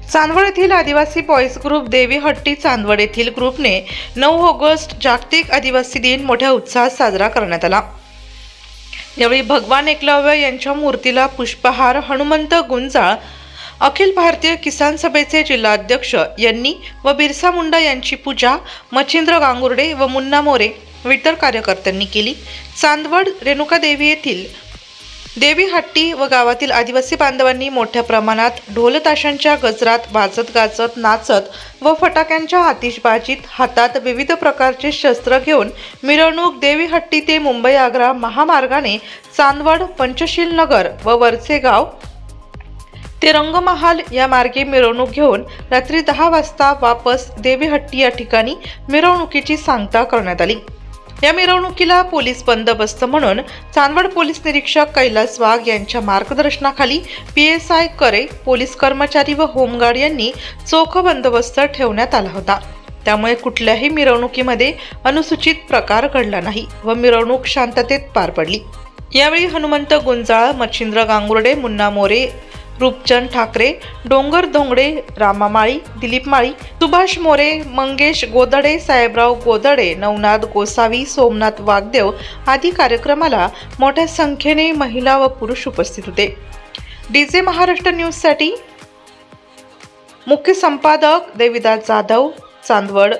चांदवड येथील आदिवासी boys group देवी हट्टी चांदवड येथील ग्रुपने 9 ऑगस्ट जागतिक आदिवासी दिन मोठ्या उत्साहात साजरा करण्यात आला। यावेळी भगवान एकलव्य यांच्या मूर्तीला पुष्पहार, हनुमंत गुंजाळ, अखिल भारतीय किसान सभेचे जिल्हाध्यक्ष यांनी व बिरसा मुंडा यांची पूजा मच्छिंद्र गांगुर्डे व मुन्ना मोरे व इतर कार्यकर्त्यांनी केली। चांदवड रेणुका देवी येथील देवी हट्टी व गावातील आदिवासी बांधवांनी मोठ्या प्रमाणात ढोल ताशांच्या गजरात वाजत गाजत नाचत व फटाक्यांच्या आतिषबाजीत हातात विविध प्रकारचे शस्त्र घेऊन मिरवणूक देवी हट्टी ते मुंबई आग्रा महामार्गाने चांदवड, पंचशील नगर व वरचे गाव ते रंगमहाल या मार्गे मिरवणूक घेऊन रात्री 10 वाजता वापस देवी हट्टी या ठिकाणी मिरवणुकीची सांगता करण्यात आली। या मिरवणुकीला पोलीस बंदोबस्त म्हणून चांदवड पोलीस निरीक्षक कैलास वाघ यांच्या मार्गदर्शनाखाली PSI करे, पोलीस कर्मचारी व होमगार्ड यांनी चोख बंदोबस्त ठेवण्यात आला होता। त्यामुळे कुठल्याही मिरवणुकीमध्ये अनुचित प्रकार घडला नाही व मिरवणूक शांततेत पार पडली। यावेळी हनुमंत गुंजाळ, मच्छिंद्र गांगुर्डे, मुन्ना मोरे, रूपचंद ठाकरे, डोंगर धोंगडे, रामा माळी, दिलीप माळी, सुभाष मोरे, मंगेश गोदडे, साहेबराव गोदडे, नवनाथ गोसावी, सोमनाथ वागदेव आदी कार्यक्रमाला मोठ्या संख्येने महिला व पुरुष उपस्थित होते। डीजे महाराष्ट्र न्यूज साठी मुख्य संपादक देविदास जाधव, चांदवड।